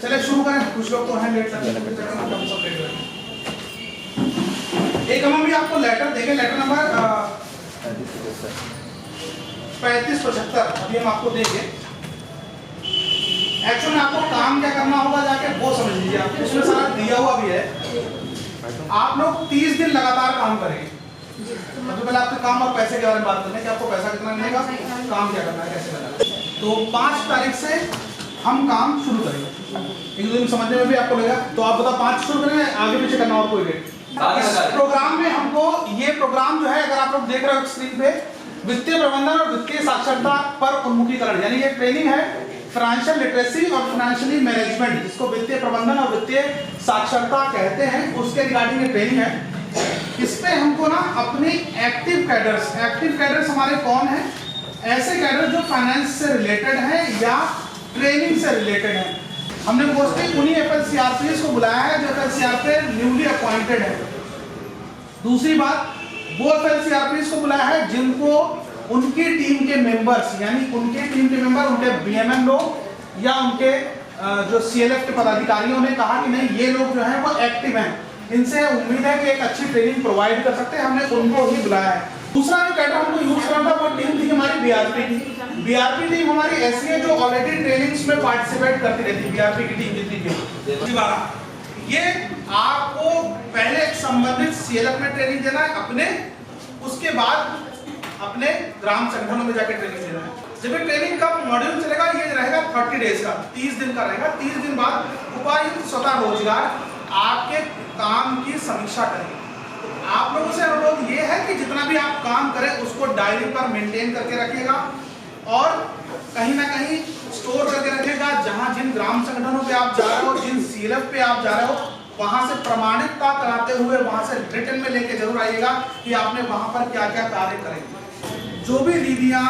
चले शुरू करें। कुछ लोग तो हैं लेट तक, एक हम भी आपको लेटर देंगे, लेटर नंबर 3575 अभी हम आपको देंगे। एक्चुअली में आपको काम क्या करना होगा जाके वो समझ लीजिए, आपको उसमें सारा दिया हुआ भी है। आप लोग 30 दिन लगातार काम करेंगे। सबसे पहले आपके काम और पैसे के बारे में बात करते हैं कि आपको पैसा कितना मिलेगा, काम क्या करना है, कैसे करना है। तो 5 तारीख से हम काम शुरू करेंगे। एक दिन समझने में भी आपको लगेगा, तो आप बताओ 5 शुरू करेंगे, आगे पीछे करना और कोई डेट। इस प्रोग्राम में हमको ये प्रोग्राम जो है, अगर आप लोग देख रहे हो स्क्रीन पे, वित्तीय प्रबंधन और वित्तीय साक्षरता पर उन्मुखीकरण, यानी ये ट्रेनिंग है फाइनेंशियल लिटरेसी और फाइनेंशियली मैनेजमेंट, जिसको वित्तीय प्रबंधन और वित्तीय साक्षरता कहते हैं, उसके रिगार्डिंग ये ट्रेनिंग है। इस पे हमको ना अपनी एक्टिव कैडर्स हमारे कौन है, ऐसे कैडर जो फाइनेंस से रिलेटेड है या ट्रेनिंग से रिलेटेड है। हमने मोस्टली उन्हीं एफएलसीआरपीएस को बुलाया है जो एफएलसीआरपी न्यूली अपॉइंटेड है। दूसरी बात, वो एफएलसीआरपीएस को बुलाया है जिनको उनकी टीम के मेंबर्स, यानी उनके टीम के मेंबर, उनके बीएमएम लोग या उनके जो सीएलएफ के पदाधिकारियों ने कहा कि नहीं ये लोग जो हैं वो एक्टिव हैं, इनसे उम्मीद है कि एक अच्छी ट्रेनिंग प्रोवाइड कर सकते हैं, हमने उनको ही बुलाया है। दूसरा जो कैडर हमको यूज करना था वो टीम थी हमारी बीआरपी की। बीआरपी टीम हमारी ऐसी है जो ऑलरेडी ट्रेनिंग्स में पार्टिसिपेट करती रहती है। बीआरपी की टीम जितनी भी, ये आपको पहले संबंधित सीएलएफ में ट्रेनिंग देना है अपने, उसके बाद अपने ग्राम संगठनों में जाके ट्रेनिंग देना है। जब ये ट्रेनिंग का मॉड्यूल चलेगा, ये रहेगा 30 डेज का, 30 दिन का रहेगा। 30 दिन बाद उपायुक्त स्वतः रोजगार आपके काम की समीक्षा करेंगे। आप लोगों से अनुरोध ये है कि जितना भी आप काम करें उसको डायरी पर मेंटेन करके रखिएगा और कहीं ना कहीं स्टोर करके रखिएगा। जहां जिन ग्राम संगठनों पे आप जा रहे हो, जिन सीएलएफ पे आप जा रहे हो, वहां से प्रमाणिकता कराते हुए वहां से रिटर्न में लेके जरूर आइएगा कि आपने वहां पर क्या क्या कार्य करे। जो भी दीदियां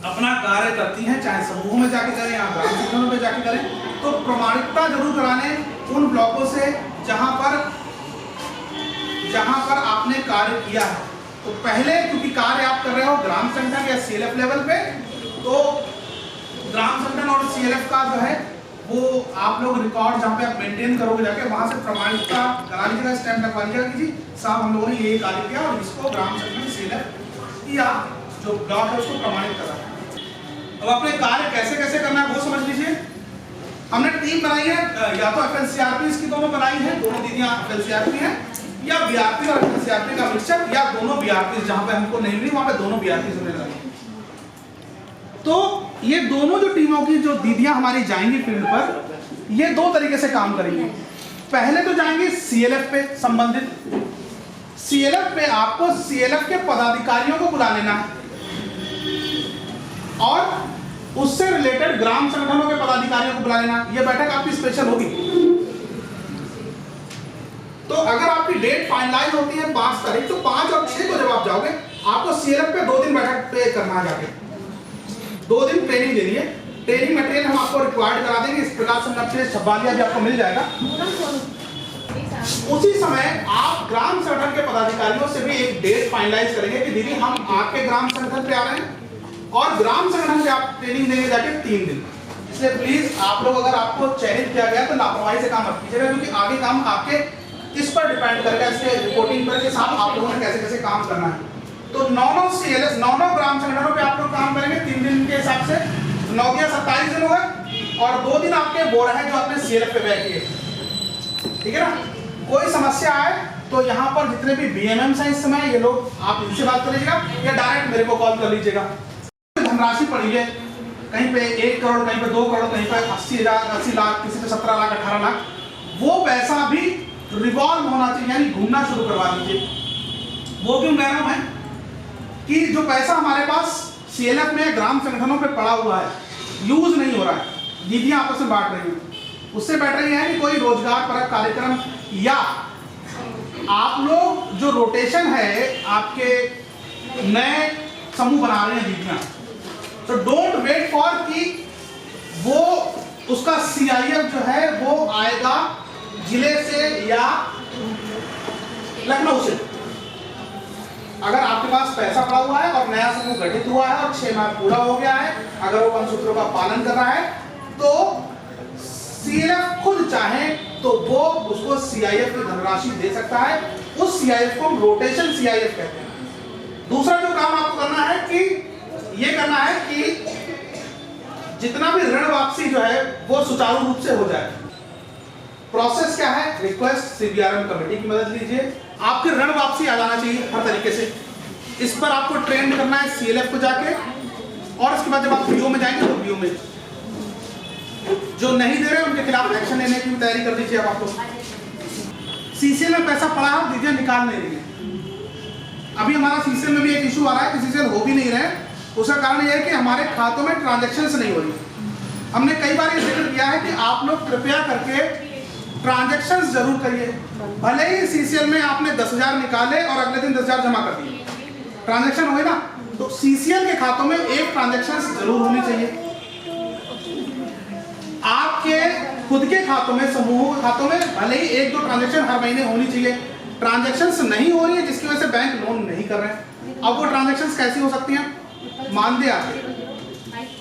अपना कार्य करती हैं, चाहे समूह में जाके करें या ग्राम संगठनों में जाके करें, तो प्रमाणिकता जरूर कराने उन ब्लॉकों से जहां पर आपने कार्य किया है। तो पहले क्योंकि कार्य आप कर रहे हो ग्राम संगठन या सीएलएफ लेवल पे, तो ग्राम संगठन और सीएलएफ का जो है वो आप लोग रिकॉर्ड जहाँ पे आप मेंटेन करोगे जाके, वहां से प्रमाणिकता करा लीजिएगा, स्टैंप लगवा लीजिएगा कि जी साहब हम लोगों ने ये कार्य किया और इसको ग्राम संगठन सीएलएफ या जो ब्लॉक है उसको प्रमाणित करा। अब अपने कार्य कैसे कैसे करना है वो समझ लीजिए। हमने टीम बनाई है, या तो एफएलसीआरपी इसकी दोनों बनाई है, दोनों दीदियां एफएलसीआरपी हैं, या बीआरपी और एफएलसीआरपी का मिक्सचर, या दोनों बीआरपी, जहां पे हमको नहीं मिली वहां पे दोनों बीआरपी होने लगे। तो ये दोनों जो टीमों की जो दीदियां हमारी जाएंगी फील्ड पर, ये 2 तरीके से काम करेंगी। पहले तो जाएंगे सीएलएफ पे संबंधित, सीएलएफ पे आपको सीएलएफ के पदाधिकारियों को बुला लेना है और उससे रिलेटेड ग्राम संगठनों के पदाधिकारियों को बुला लेना। ये बैठक आपकी स्पेशल होगी। तो अगर आपकी डेट फाइनलाइज होती है 5 तारीख, तो 5 और 6 को जब आप जाओगे, आपको सीएलएफ पे 2 दिन बैठक पे करना है जाके, 2 दिन ट्रेनिंग देनी है। ट्रेनिंग मटेरियल हम आपको रिक्वायर्ड करा देंगे, इस प्रकार से नक्शे छब्बालिया भी आपको मिल जाएगा। उसी समय आप ग्राम संगठन के पदाधिकारियों से भी एक डेट फाइनलाइज करेंगे कि दीदी हम आपके ग्राम संगठन पे आ रहे हैं और ग्राम संगठन पे आप ट्रेनिंग देंगे जाके 3 दिन। इसलिए प्लीज आप लोग, अगर आपको चयनित किया गया तो लापरवाही से काम मत कीजिएगा, क्योंकि आगे काम आपके इस पर डिपेंड करेगा, इसके रिपोर्टिंग पर के साथ आप लोगों ने कैसे कैसे काम करना है। तो 9 सीएलएस 9 ग्राम संगठनों पे आप लोग काम करेंगे 3 दिन के हिसाब से, 9 या 27 दिन होगा, और 2 दिन आपके वो रहे जो आपने सीएलएफ पे व्यय किए। ठीक है ना। कोई समस्या आए तो यहाँ पर जितने भी बीएमएम्स हैं इस समय, ये लोग आप इनसे बात कर लीजिएगा या डायरेक्ट मेरे को कॉल कर लीजिएगा। धनराशि पड़ी है, कहीं पे 1 करोड़, कहीं पे 2 करोड़, कहीं पे 80 लाख, किसी पे 17 लाख, 18 लाख, वो पैसा भी रिवॉल्व होना चाहिए, यानी घूमना शुरू करवा दीजिए। वो क्यों कह रहा हूं मैं कि जो पैसा हमारे पास सीएलएफ में ग्राम संगठनों पे पड़ा हुआ है, यूज नहीं हो रहा है, दीदियां आपस में बांट रही हैं, उससे बेटर ये है कि कोई रोजगार परक कार्यक्रम, या आप लोग जो रोटेशन है, आपके नए समूह बना रहे हैं दीदियां, तो डोंट वेट फॉर कि वो उसका सीआईएफ जो है वो आएगा जिले से या लखनऊ से। अगर आपके पास पैसा पड़ा हुआ है और नया समूह गठित हुआ है और 6 माह पूरा हो गया है, अगर वो 5 सूत्रों का पालन कर रहा है, तो सीएलएफ खुद चाहे तो वो उसको सीआईएफ की धनराशि दे सकता है। उस सीआईएफ को रोटेशन सीआईएफ कहते हैं। दूसरा जो काम आपको करना है कि ये करना है कि जितना भी ऋण वापसी जो है वो सुचारू रूप से हो जाए। प्रोसेस क्या है? रिक्वेस्ट सीबीआरएम कमेटी की मदद लीजिए। आपकी ऋण वापसी आ जाना चाहिए हर तरीके से। इस पर आपको ट्रेंड करना है सीएलएफ को जाके, और उसके बाद जब आप बीओ में जाएंगे तो बीओ में जो नहीं दे रहे उनके खिलाफ एक्शन लेने की तैयारी कर दीजिए। अब आपको सीसीएल में पैसा पड़ा है, दीजिए, निकाल नहीं रही है। अभी हमारा सीसीएल में भी एक इशू आ रहा है कि सीसीएल हो भी नहीं रहे। उसका कारण यह है कि हमारे खातों में ट्रांजैक्शंस नहीं हो रही। हमने कई बार ये जिक्र किया है कि आप लोग कृपया करके ट्रांजैक्शंस जरूर करिए। भले ही सीसीएल में आपने 10,000 निकाले और अगले दिन 10,000 जमा कर दिए, ट्रांजैक्शन हुए ना, तो सीसीएल के खातों में एक ट्रांजैक्शन जरूर होनी चाहिए। आपके खुद के खातों में, समूहों के खातों में भले ही 1-2 ट्रांजैक्शन हर महीने होनी चाहिए। ट्रांजैक्शंस नहीं हो रही है जिसकी वजह से बैंक लोन नहीं कर रहे हैं। अब वो ट्रांजैक्शंस कैसी हो सकती हैं? मानदेय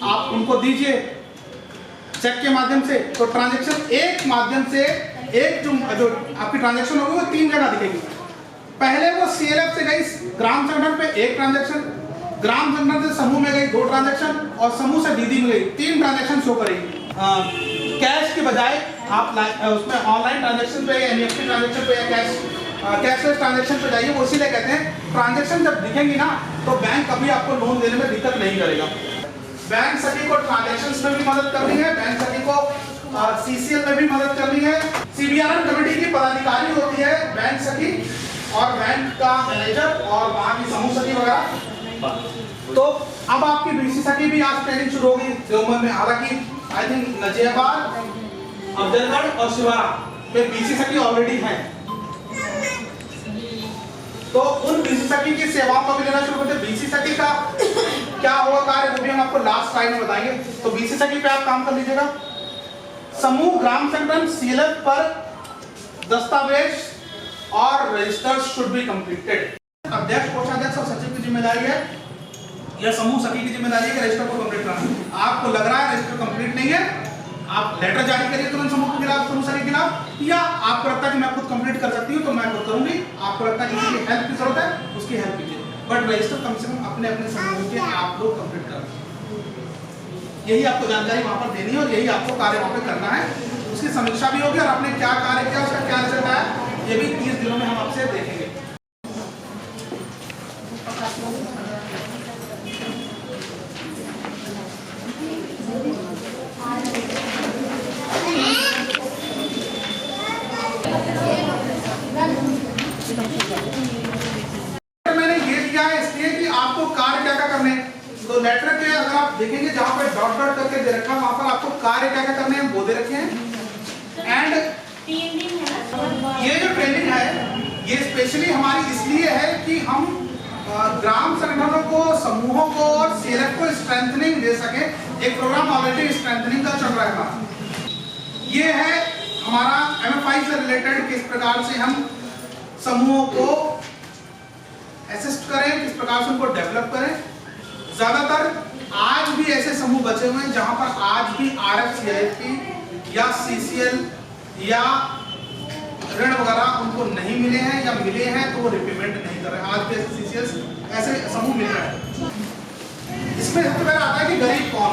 आप उनको दीजिए चेक के माध्यम से, तो ट्रांजैक्शन एक माध्यम से एक जो आपकी ट्रांजैक्शन होगी वो 3 जगह दिखेगी। पहले वो सीएलएफ से गई ग्राम संगठन पे 1 ट्रांजैक्शन, ग्राम संगठन से समूह में गई 2 ट्रांजैक्शन, और समूह से दीदी में गई 3 ट्रांजैक्शन शो करेगी। कैश के बजाय आप उसमें ऑनलाइन ट्रांजैक्शन पे या एनईएफटी ट्रांजैक्शन पे या कैशलेस ट्रांजैक्शन पे जाइए। वो इसीलिए कहते हैं ट्रांजैक्शन जब दिखेंगी ना तो बैंक कभी आपको लोन देने में दिक्कत नहीं करेगा। बैंक सखी को ट्रांजैक्शंस में भी मदद करनी है, बैंक सखी को सीसीएल में भी मदद करनी है। सीबीआरएम कमेटी की पदाधिकारी होती है बैंक सखी और बैंक का मैनेजर और वहाँ की समूह सखी वगैरह। तो अब आपकी बीसी सखी भी आज ट्रेनिंग शुरू होगी देवबंद में। हालांकि आई थिंक नजियाबाद, अफजलगढ़ और शिवारा में बीसी सखी ऑलरेडी हैं, तो उन बीसी सखी की सेवाओं को भी लेना शुरू करते हैं। बीसी सखी का क्या होगा कार्य वो भी हम आपको लास्ट स्लाइड में बताएंगे। तो बीसी सखी पे आप काम कर लीजिएगा। समूह ग्राम संगठन सीएलएफ पर दस्तावेज और रजिस्टर्स शुड बी कंप्लीटेड। अध्यक्ष, कोषाध्यक्ष और सचिव की जिम्मेदारी है या समूह सखी की जिम्मेदारी है कि रजिस्टर को कंप्लीट करना। आपको लग रहा है रजिस्टर कंप्लीट नहीं है, आप लेटर जारी करिए तुरंत समूह के खिलाफ, समूह सखी के खिलाफ, या आपको लगता है कि मैं खुद कंप्लीट कर सकती हूँ तो मैं खुद करूंगी। आपको लगता है कि किसी की हेल्प की जरूरत है, उसकी हेल्प कीजिए, बट रजिस्टर कम से कम अपने अपने समूह के आप लोग कंप्लीट करें। यही आपको जानकारी वहां पर देनी है और यही आपको कार्य वहां पर करना है। उसकी समीक्षा भी होगी और आपने क्या कार्य किया, उसका क्या रिजल्ट आया, ये भी 30 दिनों में हम आपसे देखेंगे। मैंने ये दिया है इसलिए कि आपको कार्य क्या क्या करने हैं। तो लेटर के अगर आप देखेंगे जहां पे डॉट डॉट करके दे रखा है वहां पर आपको कार्य क्या क्या करने हैं वो दे रखे हैं। एंड ये जो ट्रेनिंग है ये स्पेशली हमारी इसलिए है कि हम ग्राम संगठनों को, समूहों को और सीएलएफ को स्ट्रेंथनिंग दे सके। एक प्रोग्राम ऑलरेडी स्ट्रेंथनिंग का चल रहा है। ये है हमारा एमएफआई से रिलेटेड, किस प्रकार से हम समूहों को असिस्ट करें, किस प्रकार से उनको डेवलप करें। ज्यादातर आज भी ऐसे समूह बचे हुए हैं जहां पर आज भी आरएफ या सीसीएल या ऋण वगैरह उनको नहीं मिले हैं, या मिले हैं तो वो रिपेमेंट नहीं कर रहे हैं। आज भी ऐसे सीसीएल ऐसे समूह मिल रहे हैं। इसमें सबसे पहले आता है कि गरीब कौन,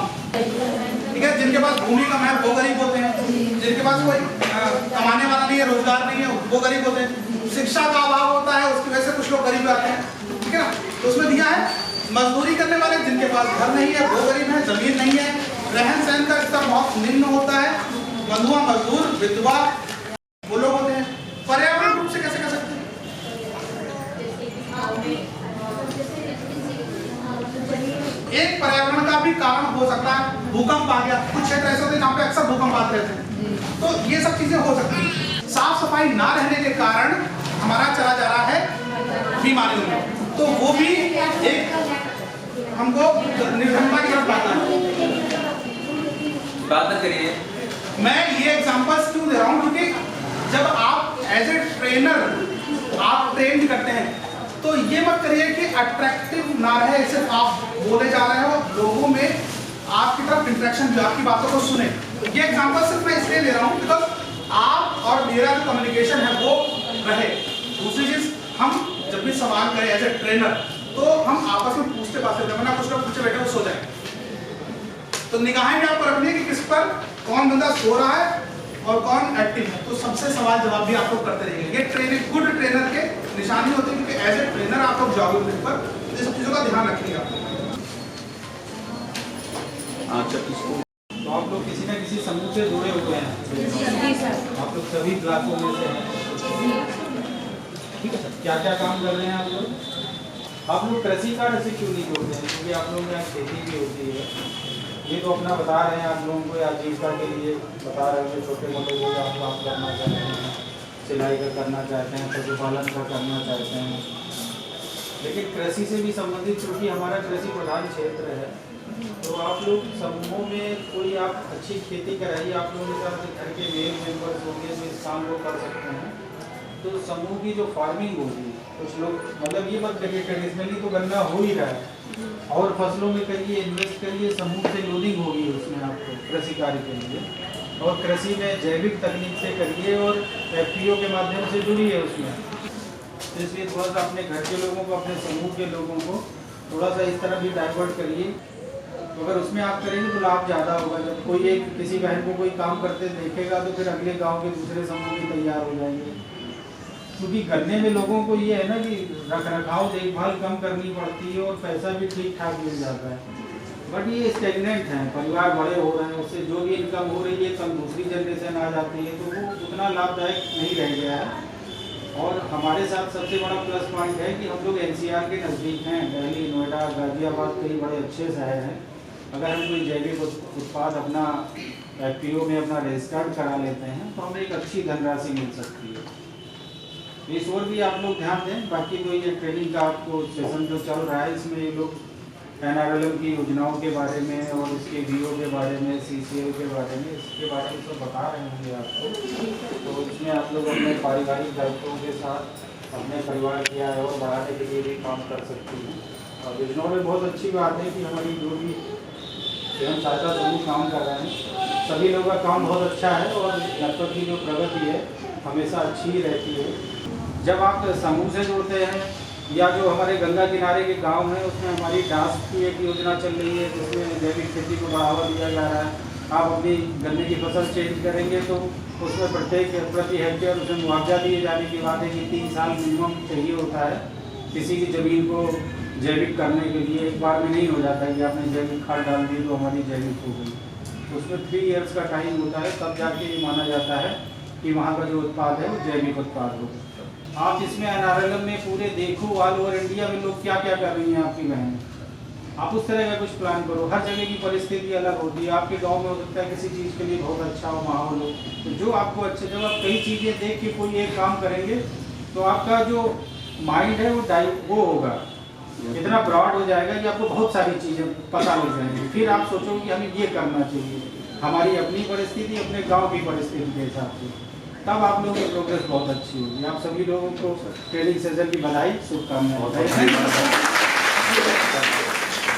ठीक है। जिनके पास भूमि कम है वो गरीब होते हैं, जिनके पास कोई कमाने वाला नहीं है, रोजगार नहीं है, वो गरीब होते हैं। शिक्षा का अभाव होता है, उसकी वजह से कुछ लोग गरीब आते हैं, ठीक है ना। तो उसमें दिया है मजदूरी करने वाले, जिनके पास घर नहीं है वो गरीब है, जमीन नहीं है, रहन सहन का स्तर बहुत निम्न होता है, बंधुआ मजदूर, विधवा, वो लोग होते हैं। पर्यावरण रूप से कैसे कर सकते हैं? एक पर्यावरण का भी कारण हो सकता है भूकंप आ गया। कुछ क्षेत्र ऐसे होते हैं जहाँ पे अक्सर भूकंप आते रहते हैं, तो ये सब चीजें हो सकती हैं। साफ सफाई ना रहने के कारण हमारा चला जा रहा है बीमारियों में, तो वो भी एक हमको निर्धनता की तरफ लाता है। बात करिए, मैं ये एग्जांपल्स क्यों दे रहा हूँ क्योंकि जब आप एज ए ट्रेनर आप ट्रेन करते हैं तो ये मत करिए कि अट्रैक्टिव ना रहे, सिर्फ आप बोले जा रहे हो, लोगों में आपकी तरफ इंटरेक्शन भी, आपकी बातों को सुने। ये एग्जांपल सिर्फ मैं इसलिए ले रहा हूँ बिकॉज आप और मेरा जो कम्युनिकेशन है वो रहे। दूसरी चीज, हम जब भी सवाल करें एज ए ट्रेनर तो हम आपस में पूछते पाते हैं, वरना कुछ लोग पूछे बैठे वो सो जाए। तो निगाहें भी आपको रखनी है कि किस पर कौन बंदा सो रहा है और कौन एक्टिव है, तो सबसे सवाल जवाब भी आप लोग करते रहेंगे। ये ट्रेनिंग गुड ट्रेनर के निशानी होती है, क्योंकि एज ए ट्रेनर आप लोग जॉगिंग पर ये सब चीज़ों का ध्यान रखेंगे आप लोग। तो आप लोग किसी न किसी समूह से जुड़े हुए हैं? जी सर। आप लोग सभी क्लासों में से हैं? ठीक है सर। क्या क्या काम कर रहे हैं आप लोग? आप लोग कृषि कार्य से क्यों नहीं जोड़ते हैं? क्योंकि आप लोगों के यहाँ खेती भी होती है, ये तो अपना बता रहे हैं आप लोगों को आजीविका के लिए बता रहे हैं, छोटे मोटे जो आप काम करना चाहते हैं, सिलाई का करना चाहते हैं, पशुपालन का करना चाहते हैं, लेकिन कृषि से भी संबंधित, क्योंकि हमारा कृषि प्रधान क्षेत्र है, तो आप लोग समूहों में कोई आप अच्छी खेती कराइए। आप लोगों के साथ घर के मेल मेंबर्स होंगे जो इस काम को कर सकते हैं, तो समूह की जो फार्मिंग होगी, कुछ लोग मतलब ये मत करिए ट्रेडिशनली तो गन्ना हो ही रहा है, और फसलों में करिए, इन्वेस्ट करिए, समूह से लोडिंग होगी उसमें आपको कृषि कार्य के लिए, और कृषि में जैविक तकनीक से करिए और एफपीओ के माध्यम से जुड़िए उसमें। तो इसलिए थोड़ा सा अपने घर के लोगों को, अपने समूह के लोगों को थोड़ा सा इस तरह भी डाइवर्ट करिए, तो अगर उसमें आप करेंगे तो लाभ ज़्यादा होगा। जब कोई एक किसी बहन को कोई काम करते देखेगा तो फिर अगले गाँव के दूसरे समूह भी तैयार हो जाएंगे, क्योंकि गन्ने में लोगों को ये है ना कि रख रखाव देखभाल कम करनी पड़ती है और पैसा भी ठीक ठाक मिल जाता है, बट ये स्टेगनेंट है, परिवार बड़े हो रहे हैं, उससे जो भी इनकम हो रही है कल दूसरी जनरेशन आ जाती है, तो वो उतना लाभदायक नहीं रह गया है। और हमारे साथ सबसे बड़ा प्लस पॉइंट है कि हम लोग एनसीआर के नज़दीक हैं, दिल्ली, नोएडा, गाजियाबाद कई बड़े अच्छे शहर हैं। अगर हम कोई जैविक उत्पाद अपना एफपीओ में अपना रजिस्टर्ड करा लेते हैं तो हमें एक अच्छी धनराशि मिल सकती है। इस ओर भी आप लोग ध्यान दें। बाकी तो ये ट्रेनिंग का आपको सेशन जो चल रहा है, इसमें ये लोग एनआरएलएम की योजनाओं के बारे में और इसके बीओ के बारे में, सीसीएल के बारे में, इसके बारे में सब बता रहे होंगे आपको। तो इसमें आप लोग अपने पारिवारिक दायित्वों के साथ अपने परिवार की आय और बढ़ाने के लिए भी काम कर सकती हैं। और योजनाओं में बहुत अच्छी बात है कि हमारी जो भी स्वयं सहायता समूह काम कर रहे हैं, सभी लोगों का काम बहुत अच्छा है और नेटवर्क की जो प्रगति है हमेशा अच्छी ही रहती है। जब आप समूह से जुड़ते हैं या जो हमारे गंगा किनारे के गांव हैं, उसमें हमारी डांस की एक योजना चल रही है जिसमें जैविक खेती को बढ़ावा दिया जा रहा है। आप अपनी गन्ने की फसल चेंज करेंगे तो उसमें प्रति हेक्टेयर उसमें मुआवजा दिए जाने की बात है कि 3 साल मिनिमम चाहिए होता है किसी की ज़मीन को जैविक करने के लिए। एक बार में नहीं हो जाता है कि आपने जैविक खाद डाल दी तो हमारी जैविक हो गई, तो उसमें 3 इयर्स का टाइम होता है, तब जाके ये माना जाता है कि वहाँ का जो उत्पाद है वो जैविक उत्पाद हो। आप इसमें एनआरएलएम में पूरे देखो ऑल ओवर इंडिया में लोग क्या क्या कर रही हैं आपकी बहन, आप उस तरह का कुछ प्लान करो। हर जगह की परिस्थिति अलग होती है। आपके गांव में हो सकता है किसी चीज़ के लिए बहुत अच्छा हो माहौल हो, तो जो आपको अच्छा, जब आप कई चीज़ें देख के कोई एक काम करेंगे तो आपका जो माइंड है वो होगा, इतना ब्रॉड हो जाएगा कि आपको बहुत सारी चीज़ें पता लग जाएंगी। फिर आप सोचोगे कि हमें ये करना चाहिए हमारी अपनी परिस्थिति, अपने गाँव की परिस्थिति के हिसाब से, तब आप लोगों की प्रोग्रेस बहुत अच्छी होगी। आप सभी लोगों को ट्रेनिंग सेशन की बधाई, शुभकामनाएं।